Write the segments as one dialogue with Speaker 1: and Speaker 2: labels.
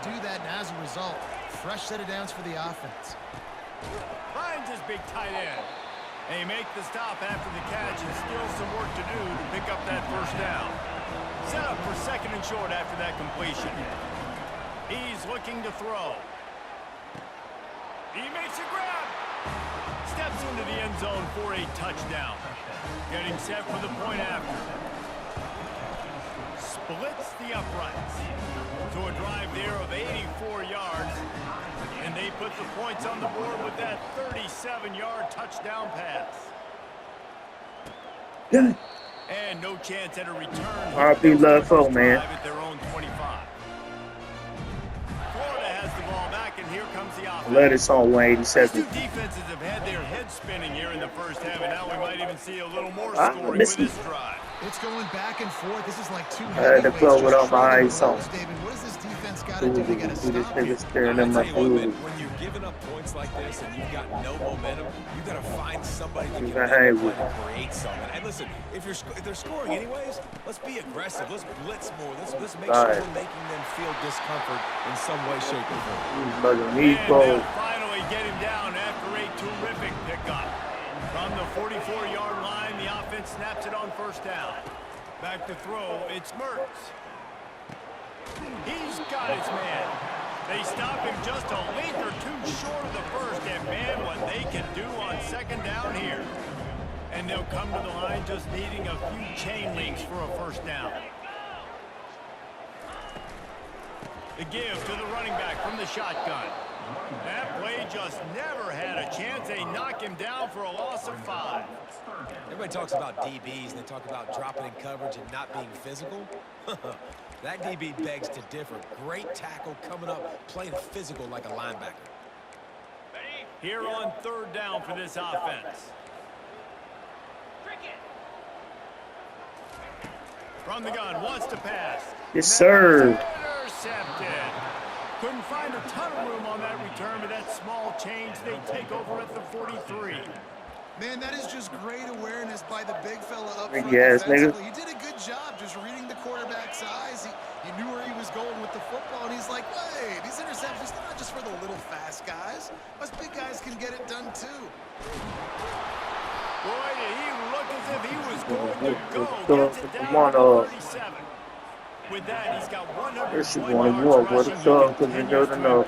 Speaker 1: do that, and as a result, fresh set of downs for the offense.
Speaker 2: Finds his big tight end. They make the stop after the catch and still some work to do to pick up that first down. Set up for 2nd and short after that completion. He's looking to throw. He makes a grab. Steps into the end zone for a touchdown. Getting set for the point after. Splits the uprights. To a drive there of 84 yards. And they put the points on the board with that 37-yard touchdown pass.
Speaker 3: Good.
Speaker 2: And no chance at a return.
Speaker 3: RP love folk, man.
Speaker 2: At their own 25. Florida has the ball back, and here comes the offense.
Speaker 3: Let us on 187.
Speaker 2: These two defenses have had their heads spinning here in the first half, and now we might even see a little more scoring with this drive.
Speaker 1: It's going back and forth. This is like two
Speaker 3: The club without my eyes on.
Speaker 1: David, what does this defense got to do to get a stop here?
Speaker 4: When you're giving up points like this and you've got no momentum, you got to find somebody that can create something. And listen, if they're scoring anyways, let's be aggressive. Let's blitz more. Let's make sure we're making them feel discomfort in some way, shape, or form.
Speaker 2: And they'll finally get him down after a terrific pickup. From the 44-yard line, the offense snaps it on first down. Back to throw, it's Mertz. He's got his man. They stop him just a length or two short of the first, and man, what they can do on 2nd down here. And they'll come to the line just needing a few chain links for a first down. The give to the running back from the shotgun. That play just never had a chance. They knock him down for a loss of 5.
Speaker 4: Everybody talks about DBs, and they talk about dropping in coverage and not being physical. That DB begs to differ. Great tackle coming up, playing physical like a linebacker.
Speaker 2: Here on 3rd down for this offense. From the gun, wants to pass.
Speaker 3: Yes, sir.
Speaker 2: Intercepted. Couldn't find a ton of room on that return, but that small change, they take over at the 43.
Speaker 1: Man, that is just great awareness by the big fella up front.
Speaker 3: Yes, nigga.
Speaker 1: He did a good job just reading the quarterback's eyes. He knew where he was going with the football, and he's like, wait, these interceptions, they're not just for the little fast guys. Us big guys can get it done, too.
Speaker 2: Boy, did he look as if he was going to go. Gets it down to 37. With that, he's got 101 yards rushing.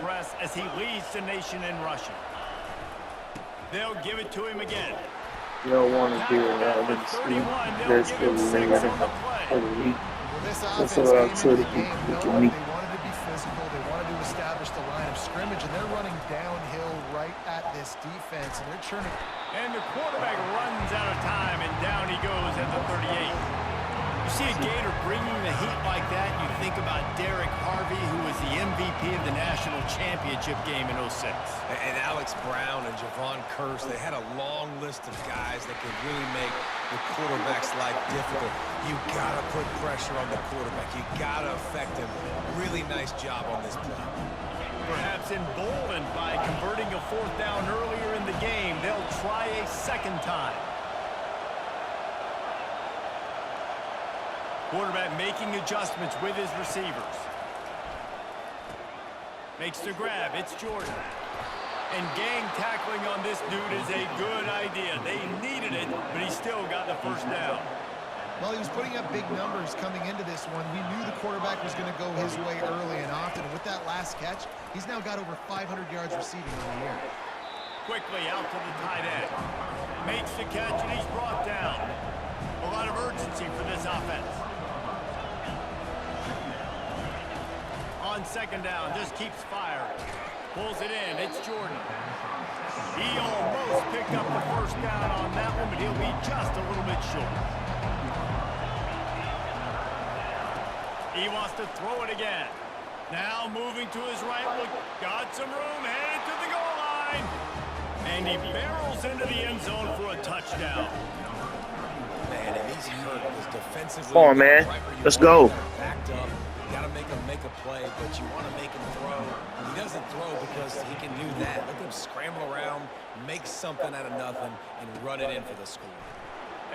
Speaker 2: Press as he leads the nation in rushing. They'll give it to him again.
Speaker 3: You don't want to do it. Let's go. That's what I'm sure that we can meet.
Speaker 1: They wanted to be physical. They wanted to establish the line of scrimmage, and they're running downhill right at this defense, and they're churning.
Speaker 2: And the quarterback runs out of time, and down he goes at the 38. You see a Gator bringing the heat like that, you think about Derek Harvey, who was the MVP of the national championship game in 06.
Speaker 4: And Alex Brown and Javon Curse, they had a long list of guys that could really make the quarterback's life difficult. You got to put pressure on the quarterback. You got to affect him. Really nice job on this play.
Speaker 2: Perhaps emboldened by converting a 4th down earlier in the game, they'll try a 2nd time. Quarterback making adjustments with his receivers. Makes the grab. It's Jordan. And gang tackling on this dude is a good idea. They needed it, but he still got the first down.
Speaker 1: Well, he was putting up big numbers coming into this one. We knew the quarterback was going to go his way early and often. And with that last catch, he's now got over 500 yards receiving on the year.
Speaker 2: Quickly out to the tight end. Makes the catch, and he's brought down. A lot of urgency for this offense. On 2nd down, just keeps firing. Pulls it in, it's Jordan. He almost picked up the first down on that one, but he'll be just a little bit short. He wants to throw it again. Now moving to his right, look, got some room, headed to the goal line. And he barrels into the end zone for a touchdown.
Speaker 4: Man, and he's hurt because defensively.
Speaker 3: Come on, man. Let's go.
Speaker 4: Backed up. Got to make him make a play, but you want to make him throw. He doesn't throw because he can do that. Let him scramble around, make something out of nothing, and run it in for the score.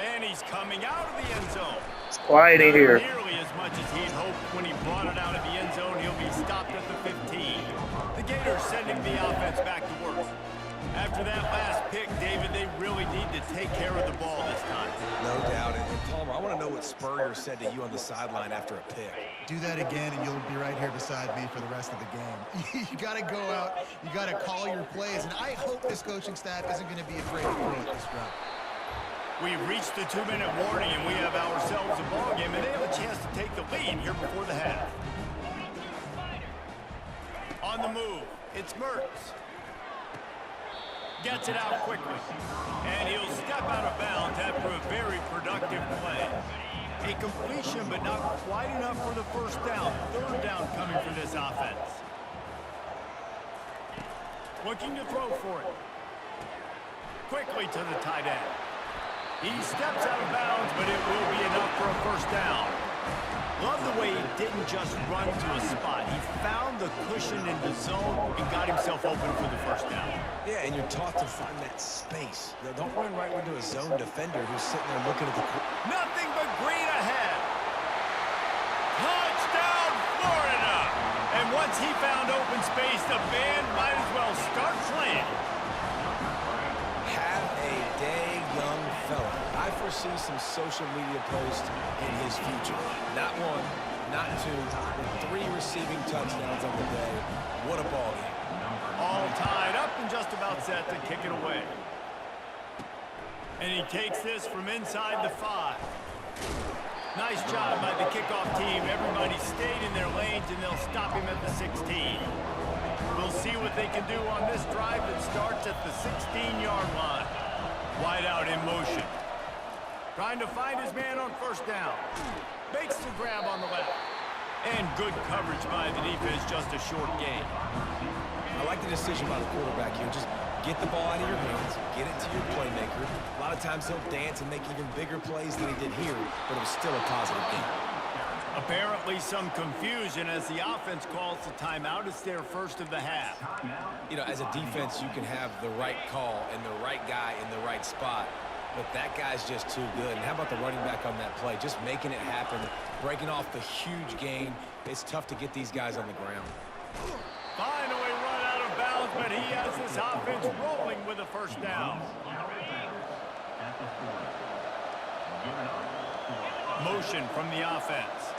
Speaker 2: And he's coming out of the end zone.
Speaker 3: It's quiet in here.
Speaker 2: Nearly as much as he'd hoped when he brought it out of the end zone. He'll be stopped at the 15. Gators sending the offense back to work. After that last pick, David, they really need to take care of the ball this time.
Speaker 4: No doubt. And Palmer, I want to know what Spurrier said to you on the sideline after a pick.
Speaker 1: Do that again, and you'll be right here beside me for the rest of the game. You got to go out. You got to call your plays, and I hope this coaching staff isn't going to be afraid to throw this route.
Speaker 2: We've reached the 2-minute warning, and we have ourselves a ball game, and they have a chance to take the lead here before the half. On the move, it's Mertz. Gets it out quickly, and he'll step out of bounds after a very productive play. A completion, but not quite enough for the first down. Third down coming for this offense. Looking to throw for it. Quickly to the tight end. He steps out of bounds, but it will be enough for a first down. Love the way he didn't just run to a spot. He found the cushion in the zone and got himself open for the first down.
Speaker 4: Yeah, and you're taught to find that space. Don't run right into a zone defender who's sitting there looking at the...
Speaker 2: Nothing but green ahead. Touchdown, Florida! And once he found open space, the band might as well start playing.
Speaker 4: Have a day, young fella. I foresee some social media posts in his future. Not one, not two, but 3 receiving touchdowns on the day. What a ball game.
Speaker 2: All tied up and just about set to kick it away. And he takes this from inside the 5. Nice job by the kickoff team. Everybody stayed in their lanes, and they'll stop him at the 16. We'll see what they can do on this drive that starts at the 16-yard line. Wide out in motion. Trying to find his man on first down. Makes the grab on the left. And good coverage by the defense, just a short gain.
Speaker 4: I like the decision by the quarterback here. Just get the ball out of your hands, get it to your playmaker. A lot of times he'll dance and make even bigger plays than he did here, but it was still a positive game.
Speaker 2: Apparently some confusion as the offense calls the timeout. It's their first of the half.
Speaker 4: You know, as a defense, you can have the right call and the right guy in the right spot, but that guy's just too good. And how about the running back on that play? Just making it happen, breaking off the huge gain. It's tough to get these guys on the ground.
Speaker 2: Finally run out of bounds, but he has this offense rolling with a first down. Motion from the offense.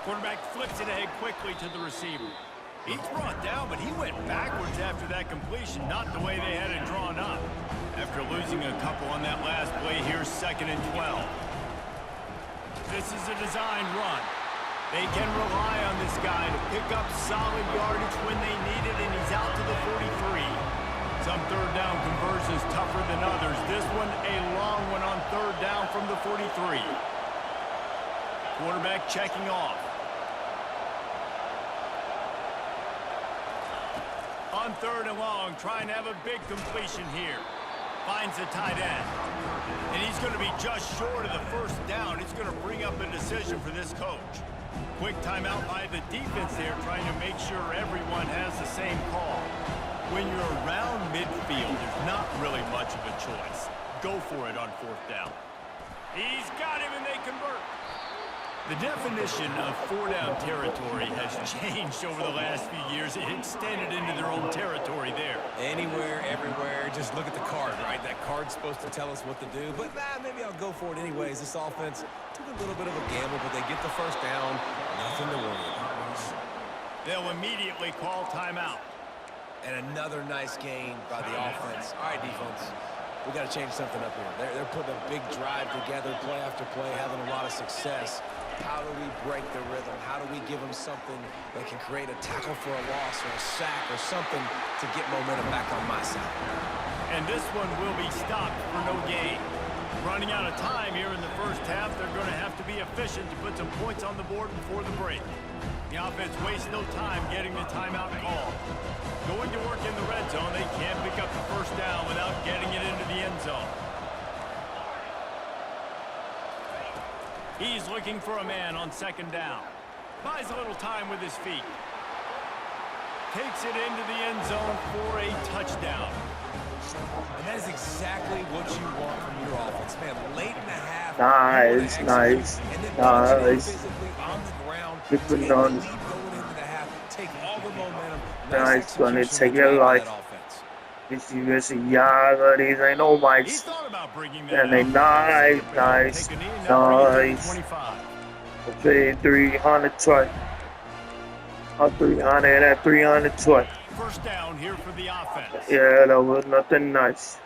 Speaker 2: Quarterback flips it ahead quickly to the receiver. He's brought down, but he went backwards after that completion, not the way they had it drawn up. After losing a couple on that last play, here's 2nd and 12. This is a designed run. They can rely on this guy to pick up solid yardage when they need it, and he's out to the 43. Some third down conversions tougher than others. This one, a long one on third down from the 43. Quarterback checking off. On 3rd and long, trying to have a big completion here. Finds the tight end. And he's going to be just short of the first down. It's going to bring up a decision for this coach. Quick timeout by the defense there, trying to make sure everyone has the same call. When you're around midfield, there's not really much of a choice. Go for it on 4th down. He's got him, and they convert. The definition of 4-down territory has changed over the last few years. It extended into their own territory there.
Speaker 4: Anywhere, everywhere, just look at the card, right? That card's supposed to tell us what to do, but maybe I'll go for it anyways. This offense took a little bit of a gamble, but they get the first down. Nothing to worry about.
Speaker 2: They'll immediately call timeout.
Speaker 4: And another nice gain by the offense. All right, defense, we got to change something up here. They're putting a big drive together, play after play, having a lot of success. How do we break the rhythm? How do we give them something that can create a tackle for a loss or a sack or something to get momentum back on my side?
Speaker 2: And this one will be stopped for no gain. Running out of time here in the first half, they're going to have to be efficient to put some points on the board before the break. The offense wastes no time getting the timeout call. Going to work in the red zone, they can't pick up the first down without getting it into the end zone. He's looking for a man on 2nd down. Buys a little time with his feet. Takes it into the end zone for a touchdown.
Speaker 4: And that is exactly what you want from your offense, man. Late in the half.
Speaker 3: Nice.
Speaker 4: And then physically on the ground.
Speaker 3: Good
Speaker 4: Take the
Speaker 3: done.
Speaker 4: lead going into the half. Take all the momentum.
Speaker 3: Nice, gonna
Speaker 4: execution
Speaker 3: take
Speaker 4: to
Speaker 3: your
Speaker 4: drive
Speaker 3: life.
Speaker 4: that offense.
Speaker 3: This is Yaga. These ain't no
Speaker 2: He
Speaker 3: mics.
Speaker 2: thought about bringing that
Speaker 3: And they
Speaker 2: out.
Speaker 3: nice,
Speaker 2: Skip it.
Speaker 3: nice,
Speaker 2: Take a knee and now bring it to the
Speaker 3: nice.
Speaker 2: 25.
Speaker 3: Okay, 300 twice. 300 at 300 twice.
Speaker 2: First down here for the offense.
Speaker 3: Yeah, that was nothing nice.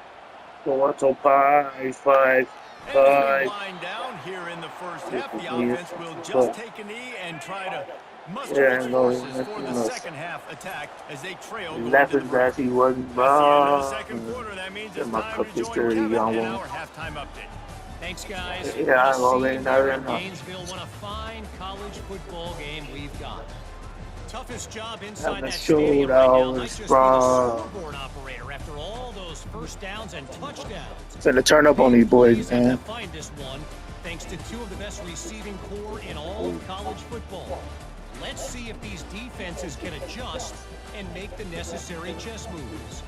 Speaker 3: So what's up? 5.
Speaker 2: And as we wind down here in the first half, the offense will just take a knee and try to muster its forces for the second half attack as they trail going into the break.
Speaker 3: He wasn't
Speaker 2: That's the end of the second quarter. That means it's
Speaker 3: my
Speaker 2: time
Speaker 3: cup
Speaker 2: to
Speaker 3: is
Speaker 2: join
Speaker 3: dirty,
Speaker 2: Kevin
Speaker 3: y'all
Speaker 2: in
Speaker 3: won't.
Speaker 2: our halftime update.
Speaker 5: Thanks, guys.
Speaker 3: Yeah, I
Speaker 5: What a
Speaker 3: already
Speaker 5: scene
Speaker 3: know
Speaker 5: there
Speaker 3: that.
Speaker 5: in Gainesville. What a fine college football game we've got. Toughest job inside that stadium right now might just be the scoreboard operator after all those first downs and touchdowns.
Speaker 3: Finna turn up on these boys,
Speaker 5: To
Speaker 3: man.
Speaker 5: find this one, thanks to two of the best receiving core in all of college football. Let's see if these defenses can adjust and make the necessary chess moves.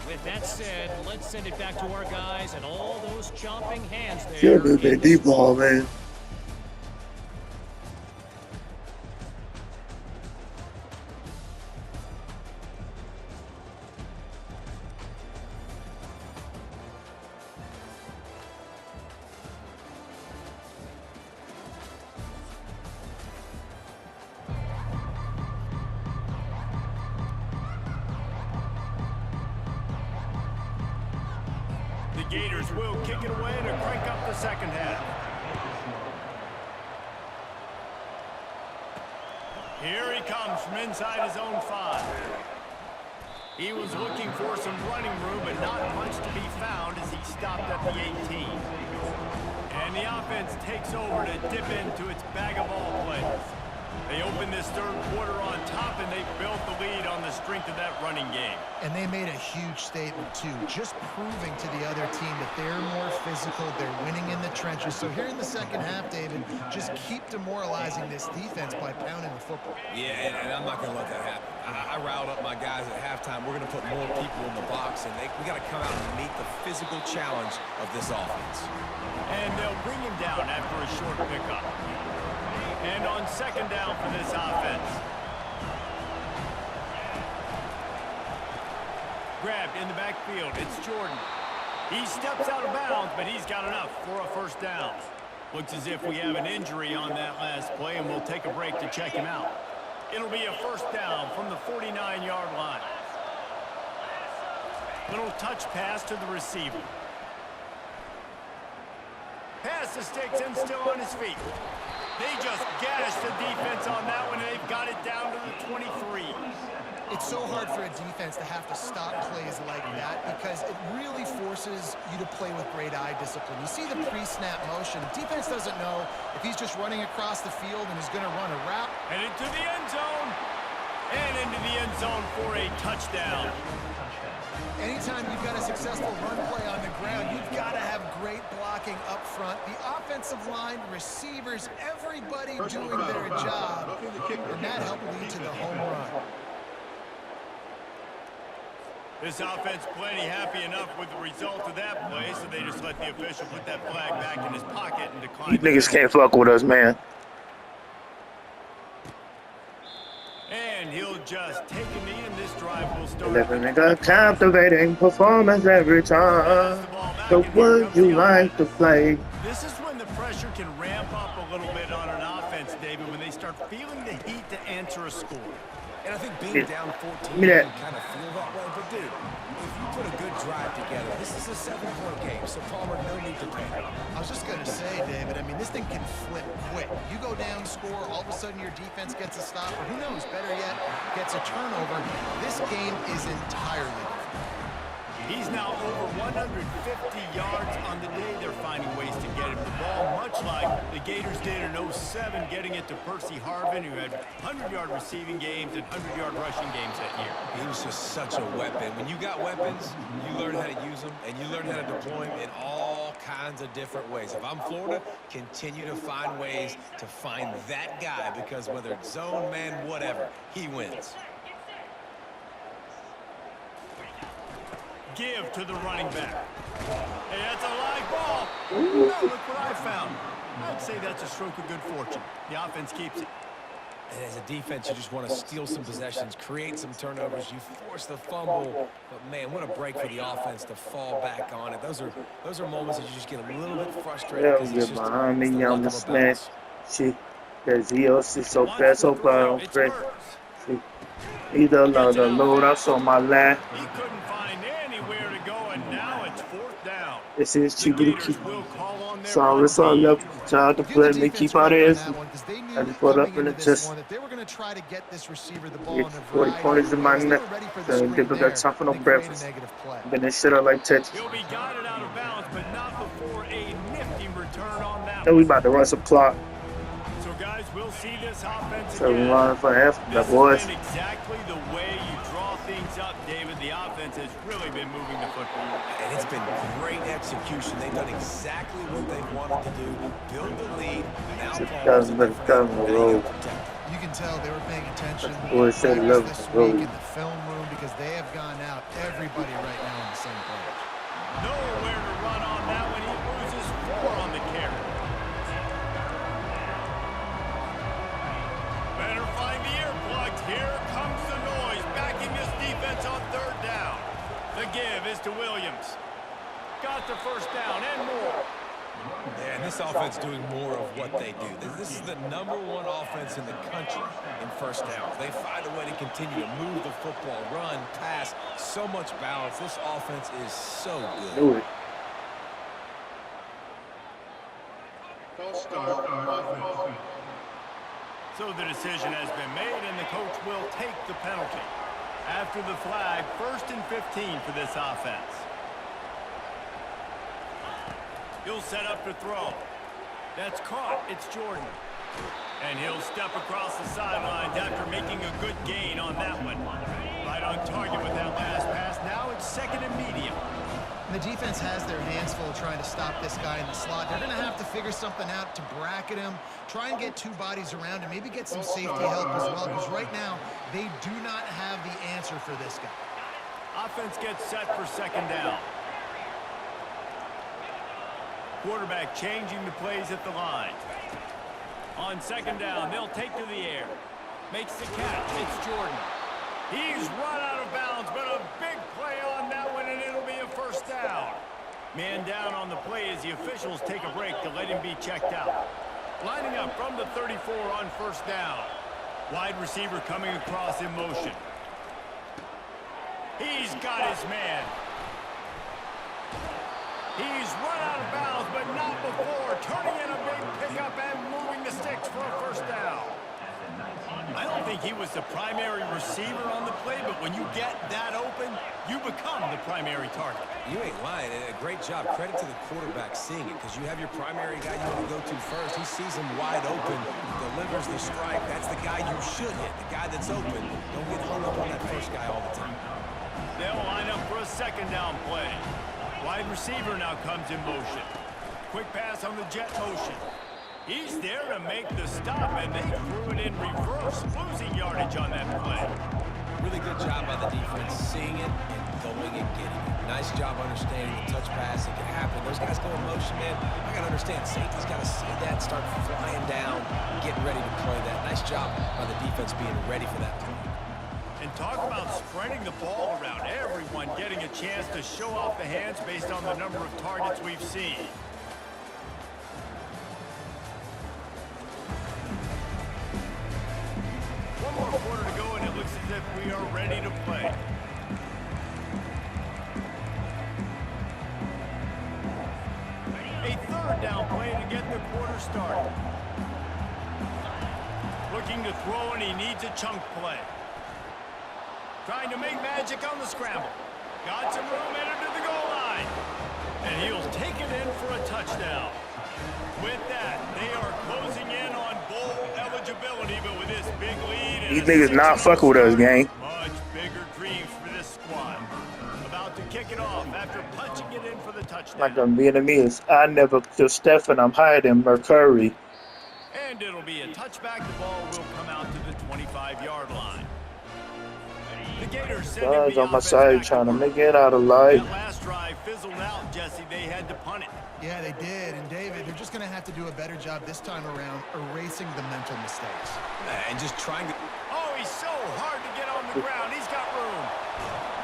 Speaker 5: With that said, let's send it back to our guys and all those chomping hands there.
Speaker 3: Yeah, a little bit deep ball, man.
Speaker 2: The Gators will kick it away to crank up the second half. Here he comes from inside his own 5. He was looking for some running room, but not much to be found as he stopped at the 18. And the offense takes over to dip into its bag of ball plays. They opened this third quarter on top, and they built the lead on the strength of that running game.
Speaker 1: And they made a huge statement, too, just proving to the other team that they're more physical, they're winning in the trenches. So here in the second half, David, just keep demoralizing this defense by pounding the football.
Speaker 4: Yeah, and I'm not going to let that happen. I riled up my guys at halftime. We're going to put more people in the box, and we got to come out and meet the physical challenge of this offense.
Speaker 2: And they'll bring him down after a short pickup. And on second down for this offense. Grabbed in the backfield. It's Jordan. He steps out of bounds, but he's got enough for a first down. Looks as if we have an injury on that last play, and we'll take a break to check him out. It'll be a first down from the 49-yard line. Little touch pass to the receiver. Pass the sticks and still on his feet. They just gashed the defense on that one, and they've got it down to the 23.
Speaker 1: It's so hard for a defense to have to stop plays like that because it really forces you to play with great eye discipline. You see the pre-snap motion. Defense doesn't know if he's just running across the field and he's going to run a route.
Speaker 2: And into the end zone. And into the end zone for a touchdown.
Speaker 1: Anytime you've got a successful run play on the ground, you've got to have great blocking up front. The offensive line, receivers, everybody doing their job. And that helped lead to the home run.
Speaker 2: This offense plenty happy enough with the result of that play, so they just let the official put that flag back in his pocket and decline.
Speaker 3: These niggas can't fuck with us, man.
Speaker 2: And he'll just take a knee, and this drive will start.
Speaker 3: Living a captivating performance every time. The word you like to play.
Speaker 2: This is when the pressure can ramp up a little bit on an offense, David, when they start feeling the heat to answer a score.
Speaker 4: And I think being down 14, you can kind of feel that way. But, dude, if you put a good drive together, this is a 7-point game, so Palmer, no need to panic.
Speaker 1: I was just going to say, David, I mean, this thing can flip quick. You go down, score, all of a sudden your defense gets a stop, or who knows, better yet, gets a turnover. This game is entirely different.
Speaker 2: He's now over 150 yards on the day. They're finding ways to get him the ball, much like the Gators did in 07, getting it to Percy Harvin, who had 100-yard receiving games and 100-yard rushing games that year.
Speaker 4: He was just such a weapon. When you got weapons, you learn how to use them, and you learn how to deploy them in all kinds of different ways. If I'm Florida, continue to find ways to find that guy, because whether it's zone, man, whatever, he wins.
Speaker 2: Give to the running back. Hey, that's a live ball. No, look what I found. I'd say that's a stroke of good fortune. The offense keeps it.
Speaker 4: And as a defense, you just want to steal some possessions, create some turnovers. You force the fumble, but man, what a break for the offense to fall back on it. Those are moments that you just get a little bit frustrated because it's just
Speaker 3: behind me,
Speaker 4: the luck
Speaker 3: I'm
Speaker 4: of a
Speaker 3: smash.
Speaker 4: bounce.
Speaker 3: Shit, because he also so fast, so far on fresh. Either the load I saw my last.
Speaker 2: He couldn't find anywhere to go, and now it's 4th down.
Speaker 3: This is
Speaker 2: The
Speaker 3: cheap to
Speaker 2: Gators
Speaker 3: keep.
Speaker 2: will call on their
Speaker 3: So it's all left. Child to play me, keep out of his. And put up in the chest.
Speaker 1: That they were going to try to get this receiver the ball in a
Speaker 3: 40 points in my neck. So people got time for no breakfast. Been this shit up like Texas.
Speaker 2: He'll be guided out of bounds, but not before a nifty return on that.
Speaker 3: And we about to run some clock.
Speaker 2: So guys, we'll see this offense
Speaker 3: So we
Speaker 2: again.
Speaker 3: running for half. The
Speaker 2: This
Speaker 3: boys.
Speaker 2: has been exactly the way you draw things up, David. The offense has really been moving the football.
Speaker 4: And it's been great execution. They've done exactly what they've wanted to do. Build the lead. Now
Speaker 3: Guys better come on the road.
Speaker 1: You can tell they were paying attention
Speaker 3: Boy, said love
Speaker 1: this
Speaker 3: road.
Speaker 1: week in the film room because they have gone out. Everybody right now on the same page.
Speaker 2: Nowhere to run on that one. He loses 4 on the carry. Better find the earplugs. Here comes the noise. Backing this defense on 3rd down. The give is to Williams. Got the 1st down and more.
Speaker 4: And this offense doing more of what they do. This is the #1 offense in the country in 1st downs. They find a way to continue to move the football, run, pass, so much balance. This offense is so good.
Speaker 3: Do it.
Speaker 2: So the decision has been made, and the coach will take the penalty. After the flag, 1st and 15 for this offense. He'll set up to throw. That's caught. It's Jordan. And he'll step across the sidelines after making a good gain on that one. Right on target with that last pass. Now it's 2nd and medium.
Speaker 1: And the defense has their hands full trying to stop this guy in the slot. They're going to have to figure something out to bracket him, try and get 2 bodies around him, maybe get some safety help as well, because right now they do not have the answer for this guy.
Speaker 2: Offense gets set for 2nd down. Quarterback changing the plays at the line. On 2nd down, they'll take to the air. Makes the catch. It's Jordan. He's run out of bounds, but a big play on that one, and it'll be a 1st down. Man down on the play as the officials take a break to let him be checked out. Lining up from the 34 on 1st down. Wide receiver coming across in motion. He's got his man. He's run out of bounds, but not before turning in a big pickup and moving the sticks for a 1st down. I don't think he was the primary receiver on the play, but when you get that open, you become the primary target.
Speaker 4: You ain't lying. A great job. Credit to the quarterback seeing it, because you have your primary guy you want to go to first. He sees him wide open, delivers the strike. That's the guy you should hit, the guy that's open. Don't get hung up on that first guy all the time.
Speaker 2: They'll line up for a 2nd down play. Wide receiver now comes in motion. Quick pass on the jet motion. He's there to make the stop, and they threw it in reverse, losing yardage on that play.
Speaker 4: Really good job by the defense, seeing it and going and getting it. Nice job understanding the touch pass. It can happen. Those guys go in motion, man. I got to understand, safety's got to see that, start flying down, getting ready to play that. Nice job by the defense being ready for that play.
Speaker 2: And talk about spreading the ball around. Everyone getting a chance to show off the hands based on the number of targets we've seen. One more quarter to go, and it looks as if we are ready to play. A 3rd down play to get the quarter started. Looking to throw, and he needs a chunk play. Trying to make magic on the scramble. Got some room entered to the goal line. And he'll take it in for a touchdown. With that, they are closing in on bowl eligibility, but with this big lead...
Speaker 3: These niggas not fucking with us, gang.
Speaker 2: Much bigger dreams for this squad. About to kick it off after punching it in for the touchdown.
Speaker 3: Like them Vietnamese. I never kill Stephen. I'm higher than Mercury.
Speaker 2: And it'll be a touchback. The ball will come out to the 25-yard line. The Gators sending
Speaker 3: Guys
Speaker 2: the
Speaker 3: on my
Speaker 2: offense
Speaker 3: side
Speaker 2: back
Speaker 3: trying to
Speaker 2: work.
Speaker 3: make it out of life.
Speaker 2: That last drive fizzled fizzled out, Jesse. They had to punt it.
Speaker 1: Yeah, they did. And David, they're just going to have to do a better job this time around erasing the mental mistakes.
Speaker 4: And just trying to...
Speaker 2: Oh, he's so hard to get on the ground. He's got room.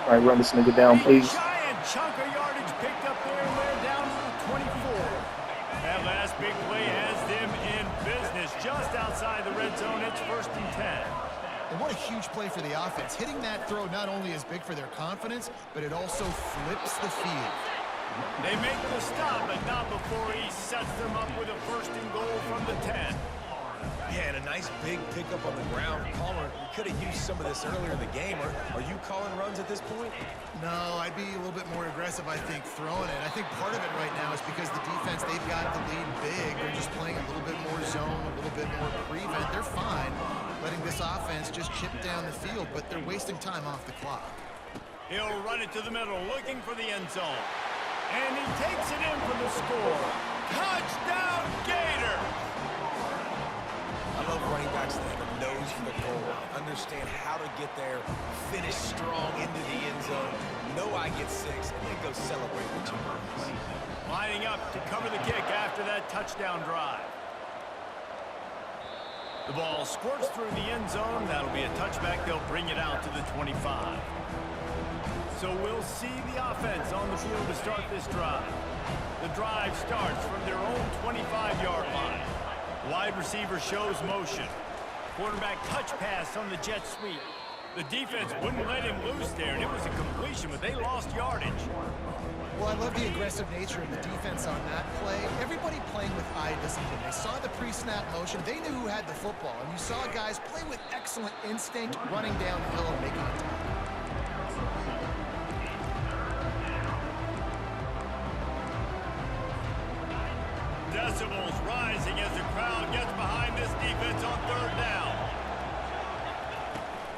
Speaker 3: All right, run this nigga down, please.
Speaker 2: Giant chunk of yardage picked up there, and they're down to the 24. That last big play has them in business just outside the red zone. It's 1st and 10.
Speaker 1: And what a huge play for the offense. Hitting that throw not only is big for their confidence, but it also flips the field.
Speaker 2: They make the stop, but not before he sets them up with a 1st and goal from the 10.
Speaker 4: Yeah, and a nice big pickup on the ground. Palmer, we could have used some of this earlier in the game. Are you calling runs at this point?
Speaker 1: No, I'd be a little bit more aggressive, I think, throwing it. I think part of it right now is because the defense, they've got the lead big. They're just playing a little bit more zone, a little bit more prevent. They're fine letting this offense just chip down the field, but they're wasting time off the clock.
Speaker 2: He'll run it to the middle, looking for the end zone. And he takes it in for the score. Touchdown, Gators!
Speaker 4: I love running backs that have a nose for the goal, understand how to get there, finish strong into the end zone, know I get 6, and then go celebrate with your boys.
Speaker 2: Lining up to cover the kick after that touchdown drive. The ball squirts through the end zone. That'll be a touchback. They'll bring it out to the 25. So we'll see the offense on the field to start this drive. The drive starts from their own 25-yard line. Wide receiver shows motion. Quarterback touch pass on the jet sweep. The defense wouldn't let him loose there, and it was a completion, but they lost yardage.
Speaker 1: Well, I love the aggressive nature of the defense on that play. Everybody playing with eye discipline. They saw the pre-snap motion. They knew who had the football, and you saw guys play with excellent instinct, running downhill and making a tackle.
Speaker 2: Decibels rising as the crowd gets behind this defense on 3rd down.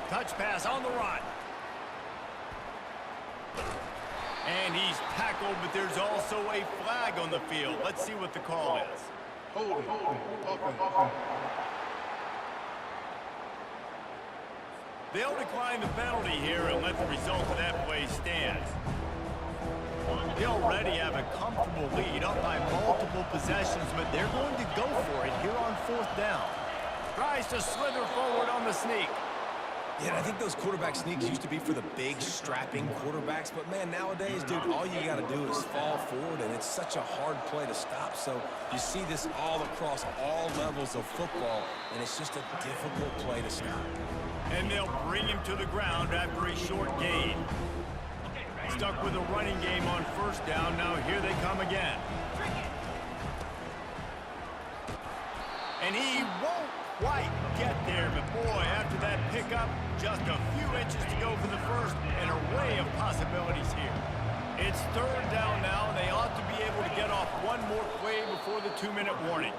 Speaker 2: Touch pass on the run. And he's tackled, but there's also a flag on the field. Let's see what the call is. They'll decline the penalty here and let the result of that play stand. They already have a comfortable lead up by multiple possessions, but they're going to go for it here on 4th down. Tries to slither forward on the sneak.
Speaker 4: Yeah, and I think those quarterback sneaks used to be for the big, strapping quarterbacks. But, man, nowadays, dude, all you got to do is fall forward, and it's such a hard play to stop. So you see this all across all levels of football, and it's just a difficult play to stop.
Speaker 2: And they'll bring him to the ground after a short gain. Stuck with a running game on 1st down. Now here they come again. And he won't quite get there, but boy, after that pickup, just a few inches to go for the 1st, and an array of possibilities here. It's 3rd down now, and they ought to be able to get off one more play before the 2-minute warning.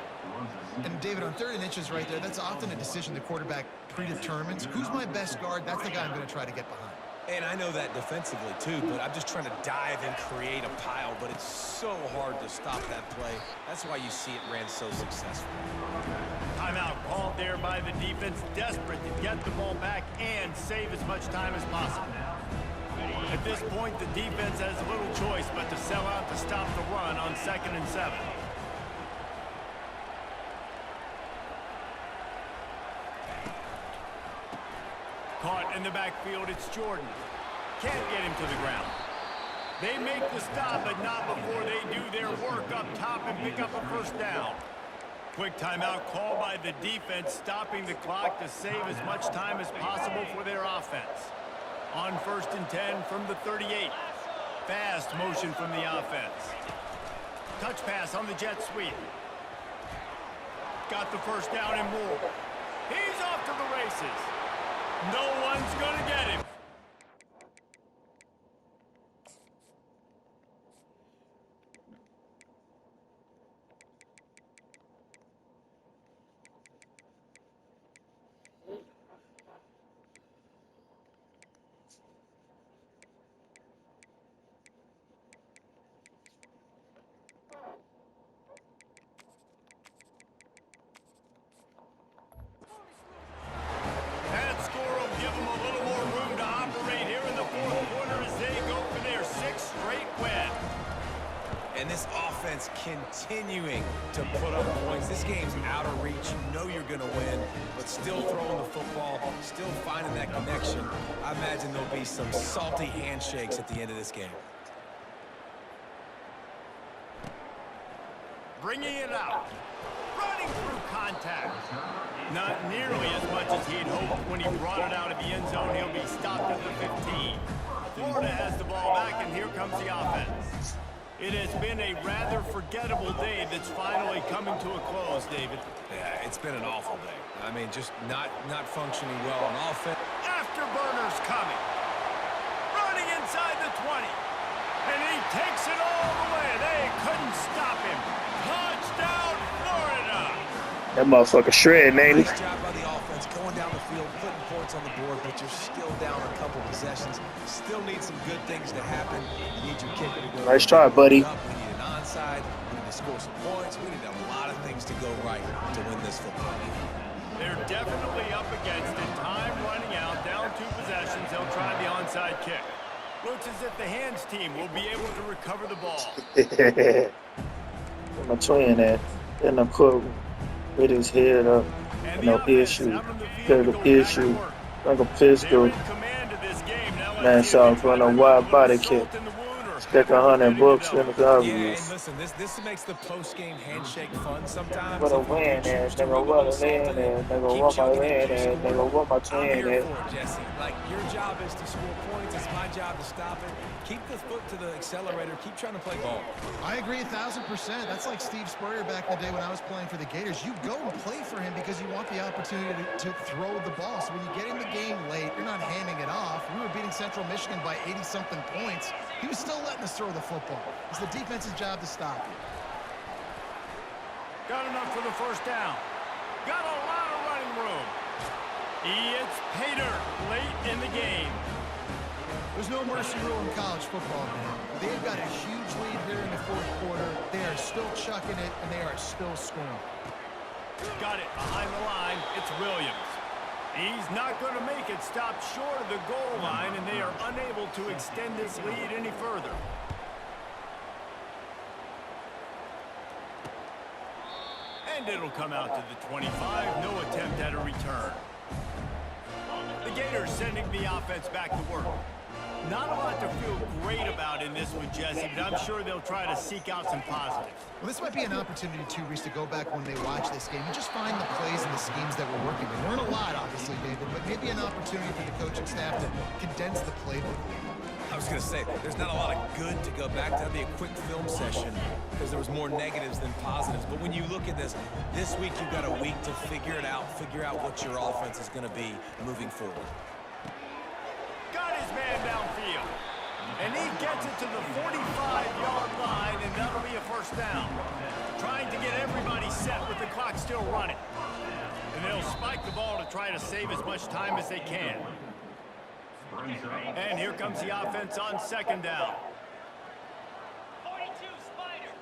Speaker 1: And David, on 3rd and inches right there, that's often a decision the quarterback predetermines. Who's my best guard? That's the guy I'm going to try to get behind.
Speaker 4: And I know that defensively, too, but I'm just trying to dive and create a pile, but it's so hard to stop that play. That's why you see it ran so successful.
Speaker 2: Timeout called there by the defense, desperate to get the ball back and save as much time as possible. At this point, the defense has little choice but to sell out to stop the run on 2nd and 7. Caught in the backfield, it's Jordan. Can't get him to the ground. They make the stop, but not before they do their work up top and pick up a 1st down. Quick timeout called by the defense, stopping the clock to save as much time as possible for their offense. On 1st and 10 from the 38. Fast motion from the offense. Touch pass on the jet sweep. Got the 1st down and more. He's off to the races. No one's going to get him. That score will give them a little more room to
Speaker 4: defense continuing to put up points. This game's out of reach. You know you're going to win, but still throwing the football, still finding that connection. I imagine there'll be some salty handshakes at the end of this game.
Speaker 2: Bringing it out. Running through contact. Not nearly as much as he'd hoped when he brought it out of the end zone. He'll be stopped at the 15. Florida has the ball back, and here comes the offense. It has been a rather forgettable day that's finally coming to a close, David.
Speaker 4: Yeah, it's been an awful day. I mean, just not functioning well on offense.
Speaker 2: Afterburners coming. Running inside the 20. And he takes it all the way. They couldn't stop him. Touchdown, Florida!
Speaker 3: That motherfucker shredding, ain't he?
Speaker 4: Nice job by the offense, going down the field, putting points on the board, but you're still down a couple possessions. Still need some good things to happen. You need your kicker to go.
Speaker 3: Nice try, buddy.
Speaker 4: We need an onside. We need to score some points. We need a lot of things to go right to win this football game.
Speaker 2: They're definitely up against it. Time running out, down 2 possessions. They'll try the onside kick. Looks as if the hands team will be able to recover the ball.
Speaker 3: My twin at in the court with his head up, no issue, got a issue, like a pistol. Man, saw for a wide body kick. Stick $100 in the garbage.
Speaker 4: Yeah, and listen, this makes the post-game handshake fun sometimes.
Speaker 3: What a win, there. They gonna run it in there. They gonna run my in there. They gonna run my twin
Speaker 4: I'm
Speaker 3: there.
Speaker 4: here for it, Jesse. Like, your job is to score points. It's my job to stop it. Keep the foot to the accelerator. Keep trying to play ball.
Speaker 1: I agree 1,000%. That's like Steve Spurrier back in the day when I was playing for the Gators. You go and play for him because you want the opportunity to throw the ball. So when you get in the game late, you're not handing it off. We were beating Central Michigan by 80-something points. He was still letting us throw the football. It's the defense's job to stop you.
Speaker 2: Got enough for the first down. Got a lot of running room. It's Pater late in the game.
Speaker 1: There's no mercy rule in college football, man. They've got a huge lead here in the 4th quarter. They are still chucking it, and they are still scoring.
Speaker 2: Got it behind the line. It's Williams. He's not going to make it. Stopped short of the goal line, and they are unable to extend this lead any further. And it'll come out to the 25. No attempt at a return. The Gators sending the offense back to work. Not a lot to feel great about in this one, Jesse, but I'm sure they'll try to seek out some positives.
Speaker 1: Well, this might be an opportunity, too, Reese, to go back when they watch this game and just find the plays and the schemes that we're working. They weren't a lot, obviously, David, but maybe an opportunity for the coaching staff to condense the playbook.
Speaker 4: I was going to say, there's not a lot of good to go back to. That'd be a quick film session because there was more negatives than positives. But when you look at this week you've got a week to figure it out, figure out what your offense is going to be moving forward.
Speaker 2: Got his man downfield. And he gets it to the 45-yard line, and that'll be a first down. Trying to get everybody set with the clock still running. And they'll spike the ball to try to save as much time as they can. And here comes the offense on 2nd down.
Speaker 6: 42 Spider.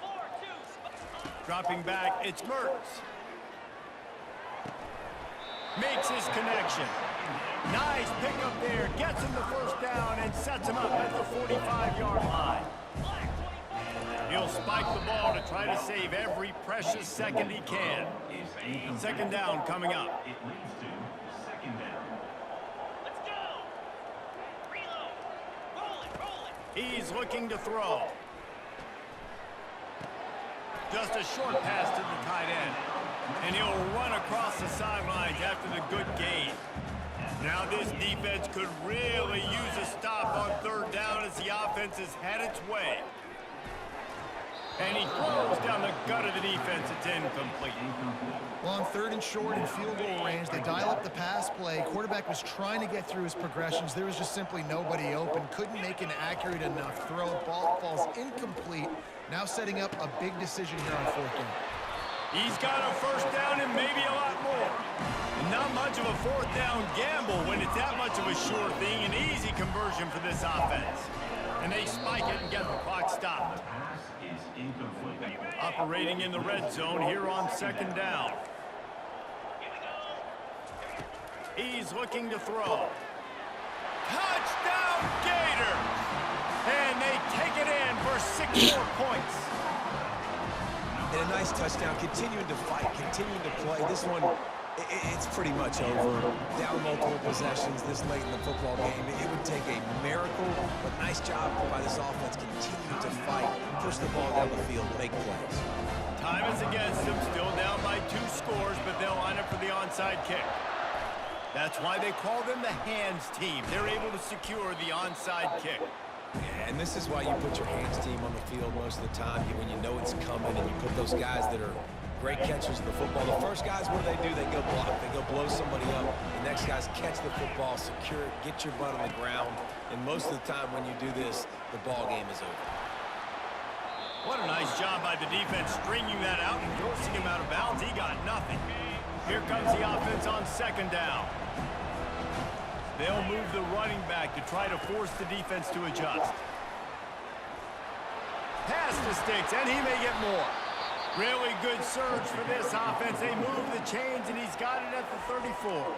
Speaker 6: 4-2 Spider.
Speaker 2: Dropping back, it's Mertz. Makes his connection. Nice pickup there. Gets him the first down and sets him up at the 45-yard line. He'll spike the ball to try to save every precious second he can. 2nd down coming up. He's looking to throw. Just a short pass to the tight end. And he'll run across the sidelines after the good gain. Now this defense could really use a stop on 3rd down as the offense has had its way. And he throws down the gut of the defense. It's incomplete.
Speaker 1: Well, on 3rd and short in field goal range, they dial up the pass play. Quarterback was trying to get through his progressions. There was just simply nobody open. Couldn't make an accurate enough throw. Ball falls incomplete. Now setting up a big decision here on 4th down.
Speaker 2: He's got a first down and maybe a lot more. Not much of a 4th down gamble when it's that much of a sure thing. An easy conversion for this offense. And they spike it and get the clock stopped. Operating in the red zone here on 2nd down. He's looking to throw. Touchdown Gators! And they take it in for 6 more points.
Speaker 4: And a nice touchdown, continuing to fight, continuing to play. This one, it's pretty much over. Down multiple possessions this late in the football game. It would take a miracle, but nice job by this offense continuing to fight, push the ball down the field, make plays.
Speaker 2: Time is against them, still down by 2 scores, but they'll line up for the onside kick. That's why they call them the hands team. They're able to secure the onside kick.
Speaker 4: Yeah, and this is why you put your hands team on the field most of the time when you know it's coming, and you put those guys that are great catchers of the football. The first guys, what do? They go block. They go blow somebody up. The next guys catch the football, secure it, get your butt on the ground. And most of the time when you do this, the ball game is over.
Speaker 2: What a nice job by the defense stringing that out and forcing him out of bounds. He got nothing. Here comes the offense on 2nd down. They'll move the running back to try to force the defense to adjust. Pass to Sticks, and he may get more. Really good surge for this offense. They move the chains, and he's got it at the 34.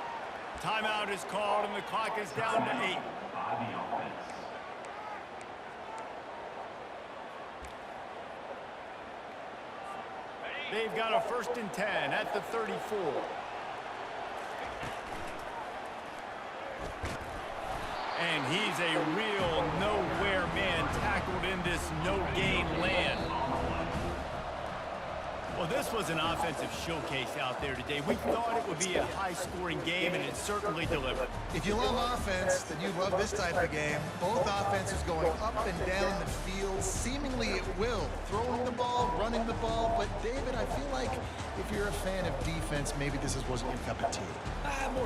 Speaker 2: Timeout is called, and the clock is down to 8. They've got a 1st and 10 at the 34. And he's a real nowhere man tackled in this no-gain land. Well, this was an offensive showcase out there today. We thought it would be a high-scoring game, and it certainly delivered.
Speaker 1: If you love offense, then you love this type of game. Both offenses going up and down the field, seemingly at will. Throwing the ball, running the ball. But, David, I feel like if you're a fan of defense, maybe this wasn't your cup of tea.
Speaker 4: More